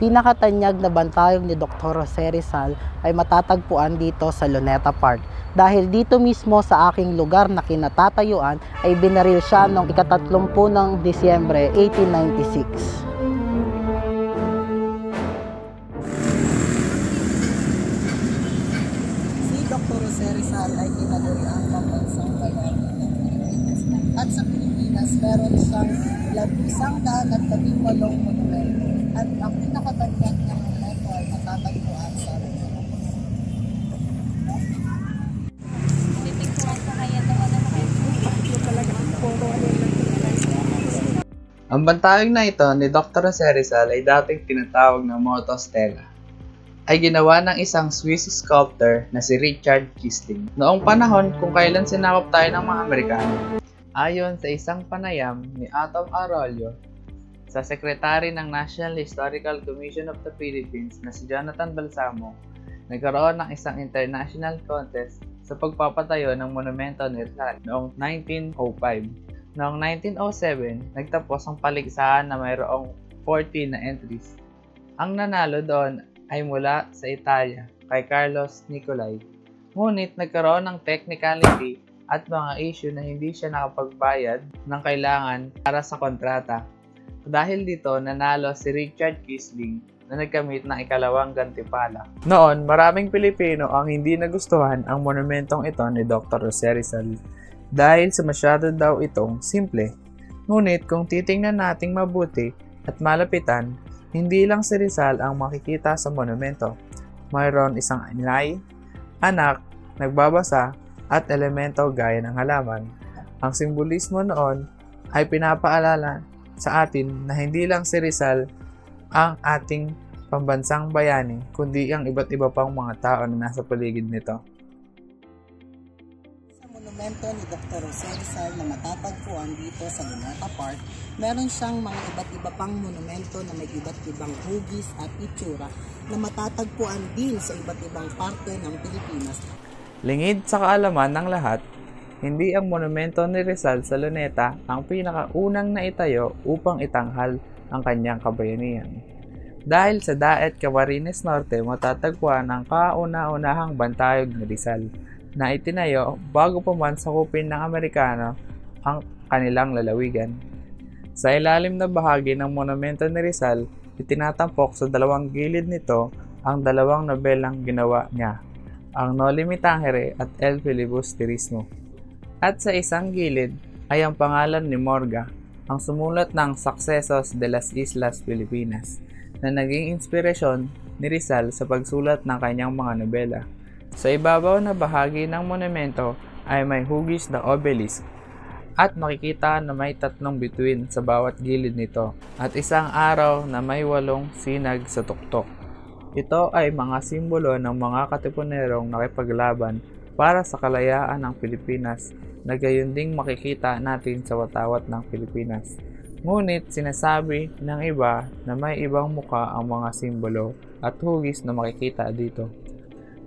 pinakatanyag na bantayog ni Dr. Jose Rizal ay matatagpuan dito sa Luneta Park. Dahil dito mismo sa aking lugar na kinatatayuan ay binaril siya noong ika-30 ng Disyembre 1896. Dr. Jose Rizal ay tinaguriang pambansang bayani ng Pilipinas. At sa Pilipinas, meron siyang 118 monumento. At ang pinakatanyag ng monumento ay matatagpuan sa Ang bantayog na ito ni Dr. Jose Rizal ay dating tinatawag na Moto Stela. Ay ginawa ng isang Swiss sculptor na si Richard Quisling noong panahon kung kailan sinakop tayo ng mga Amerikano. Ayon sa isang panayam ni Atom Arroyo sa sekretary ng National Historical Commission of the Philippines na si Jonathan Balsamo, nagkaroon ng isang international contest sa pagpapatayo ng monumento ni Rizal noong 1905. Noong 1907, nagtapos ang paligsahan na mayroong 40 na entries. Ang nanalo doon ay mula sa Italia kay Carlos Nicolai. Ngunit nagkaroon ng technicality at mga issue na hindi siya nakapagbayad ng kailangan para sa kontrata. Dahil dito, nanalo si Richard Quisling na nagkamit ng ikalawang gantimpala. Noon, maraming Pilipino ang hindi nagustuhan ang monumentong ito ni Dr. Jose Rizal dahil sa masyado daw itong simple. Ngunit kung titingnan nating mabuti at malapitan, hindi lang si Rizal ang makikita sa monumento. Mayroon isang inay, anak, nagbabasa, at elemento gaya ng halaman. Ang simbolismo noon ay pinapaalala sa atin na hindi lang si Rizal ang ating pambansang bayani, kundi ang iba't iba pang mga tao na nasa paligid nito. Monumento ni Dr. Jose Rizal na matatagpuan dito sa Luneta Park, meron siyang mga iba't iba pang monumento na may iba't ibang hugis at itsura na matatagpuan din sa iba't ibang parte ng Pilipinas. Lingid sa kaalaman ng lahat, hindi ang monumento ni Rizal sa Luneta ang pinakaunang naitayo upang itanghal ang kanyang kabayanihan. Dahil sa Daet Camarines Norte matatagpuan ang kauna-unahang bantayog ni Rizal na itinayo bago pa man sakupin ng Amerikano ang kanilang lalawigan. Sa ilalim na bahagi ng monumento ni Rizal, itinatampok sa dalawang gilid nito ang dalawang nobelang ginawa niya, ang Noli Me Tangere at El Filibusterismo. At sa isang gilid ay ang pangalan ni Morga, ang sumulat ng Sucesos de las Islas Filipinas, na naging inspirasyon ni Rizal sa pagsulat ng kanyang mga nobela. Sa ibabaw na bahagi ng monumento ay may hugis na obelisk at makikita na may 3 bituin sa bawat gilid nito at isang araw na may 8 sinag sa tuktok. Ito ay mga simbolo ng mga katipunerong nakipaglaban para sa kalayaan ng Pilipinas na gayon ding makikita natin sa watawat ng Pilipinas. Ngunit sinasabi ng iba na may ibang muka ang mga simbolo at hugis na makikita dito.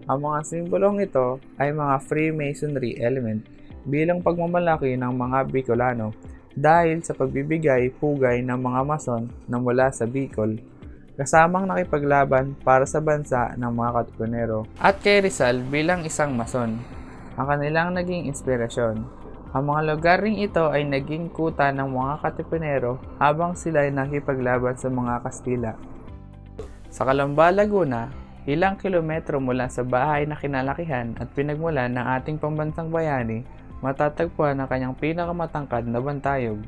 Ang mga simbolong ito ay mga Freemasonry element bilang pagmamalaki ng mga Bicolano dahil sa pagbibigay pugay ng mga Mason na mula sa Bicol, kasamang nakipaglaban para sa bansa ng mga katipunero. At kay Rizal bilang isang Mason, ang kanilang naging inspirasyon. Ang mga lugar ring ito ay naging kuta ng mga katipunero habang sila ay nakipaglaban sa mga Kastila. Sa Calamba, Laguna, ilang kilometro mula sa bahay na kinalakihan at pinagmulan ng ating pambansang bayani, matatagpuan ang kanyang pinakamatangkad na bantayog.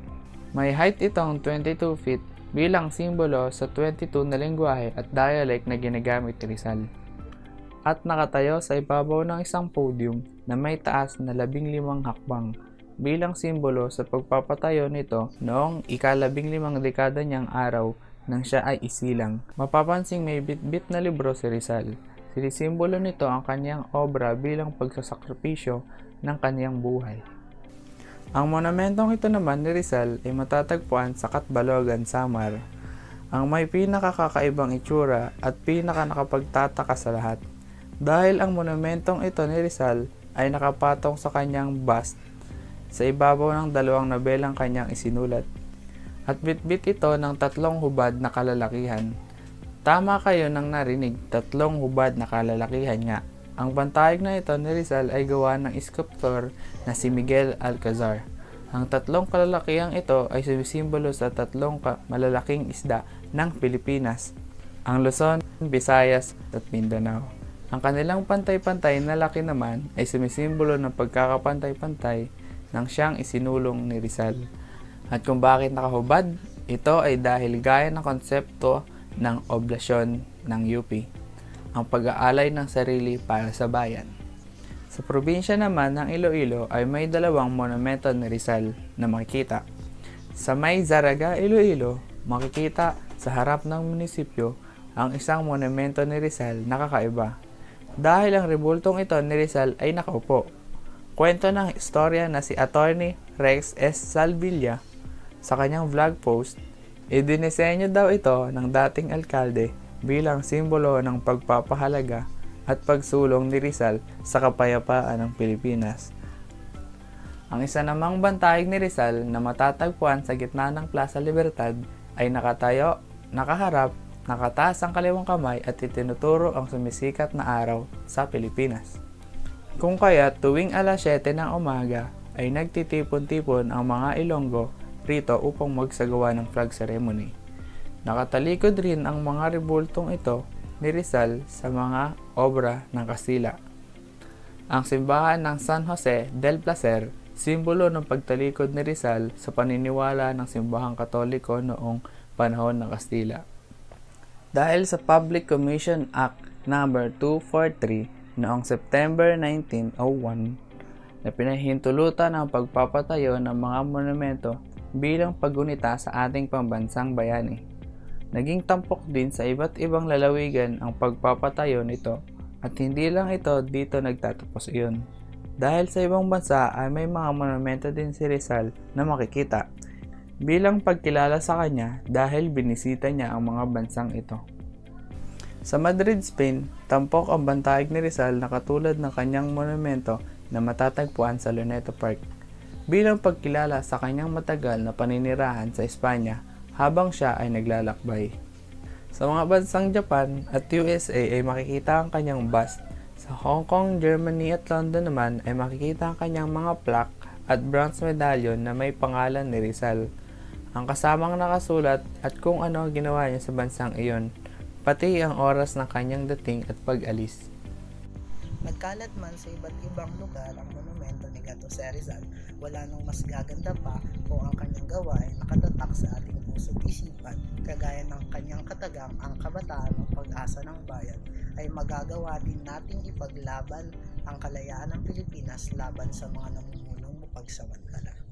May height itong 22 feet bilang simbolo sa 22 na lengguwahe at dialect na ginagamit ni Rizal. At nakatayo sa ibabaw ng isang podium na may taas na 15 hakbang bilang simbolo sa pagpapatayo nito noong ika-15 dekada niyang araw nang siya ay isilang. Mapapansing may bit-bit na libro si Rizal. Sinisimbolo nito ang kanyang obra bilang pagsasakripisyo ng kanyang buhay. Ang monumentong ito naman ni Rizal ay matatagpuan sa Catbalogan, Samar. Ang may pinakakakaibang itsura at pinakanakapagtataka sa lahat. Dahil ang monumentong ito ni Rizal ay nakapatong sa kanyang bust sa ibabaw ng 2 nobelang kanyang isinulat. At bit-bit ito ng 3 hubad na kalalakihan. Tama kayo nang narinig, 3 hubad na kalalakihan nga. Ang bantayog na ito ni Rizal ay gawa ng sculptor na si Miguel Alcazar. Ang 3 kalalakihang ito ay sumisimbolo sa 3 malalaking isda ng Pilipinas, ang Luzon, Visayas at Mindanao. Ang kanilang pantay-pantay na laki naman ay sumisimbolo ng pagkakapantay-pantay ng siyang isinulong ni Rizal. At kung bakit nakahubad, ito ay dahil gaya ng konsepto ng oblasyon ng UP, ang pag-aalay ng sarili para sa bayan. Sa probinsya naman ng Iloilo ay may 2 monumento ni Rizal na makikita. Sa may Zaraga, Iloilo, makikita sa harap ng munisipyo ang isang monumento ni Rizal na kakaiba. Dahil ang rebultong ito ni Rizal ay nakaupo. Kwento ng istorya na si Attorney Rex S. Salvilla sa kanyang vlog post, idinisenyo daw ito ng dating alkalde bilang simbolo ng pagpapahalaga at pagsulong ni Rizal sa kapayapaan ng Pilipinas. Ang isa namang bantayog ni Rizal na matatagpuan sa gitna ng Plaza Libertad ay nakatayo, nakaharap, nakataas ang kaliwang kamay at itinuturo ang sumisikat na araw sa Pilipinas. Kung kaya tuwing alas 7 ng umaga ay nagtitipon-tipon ang mga Ilonggo rito upang magsagawa ng flag ceremony. Nakatalikod rin ang mga rebultong ito ni Rizal sa mga obra ng Kastila. Ang simbahan ng San Jose del Placer, simbolo ng pagtalikod ni Rizal sa paniniwala ng simbahang Katoliko noong panahon ng Kastila. Dahil sa Public Commission Act No. 243 noong September 1901 na pinahintulutan ang pagpapatayo ng mga monumento bilang paggunita sa ating pambansang bayani. Naging tampok din sa iba't ibang lalawigan ang pagpapatayo nito at hindi lang ito dito nagtatapos iyon. Dahil sa ibang bansa ay may mga monumento din si Rizal na makikita bilang pagkilala sa kanya dahil binisita niya ang mga bansang ito. Sa Madrid, Spain, tampok ang bantayog ni Rizal na katulad ng kanyang monumento na matatagpuan sa Luneta Park bilang pagkilala sa kanyang matagal na paninirahan sa Espanya habang siya ay naglalakbay. Sa mga bansang Japan at USA ay makikita ang kanyang bust. Sa Hong Kong, Germany at London naman ay makikita ang kanyang mga plaque at bronze medallion na may pangalan ni Rizal. Ang kasamang nakasulat at kung ano ginawa niya sa bansang iyon, pati ang oras ng kanyang dating at pag-alis. Nagkalat man sa iba't ibang lugar ang monumento ni Gato C. Rizal, wala nang mas gaganda pa kung ang kanyang gawa ay nakatatak sa ating puso't isipan, kagaya ng kanyang katagang ang kabataan ng pag-asa ng bayan, ay magagawa din nating ipaglaban ang kalayaan ng Pilipinas laban sa mga namumunong mapagsamantala.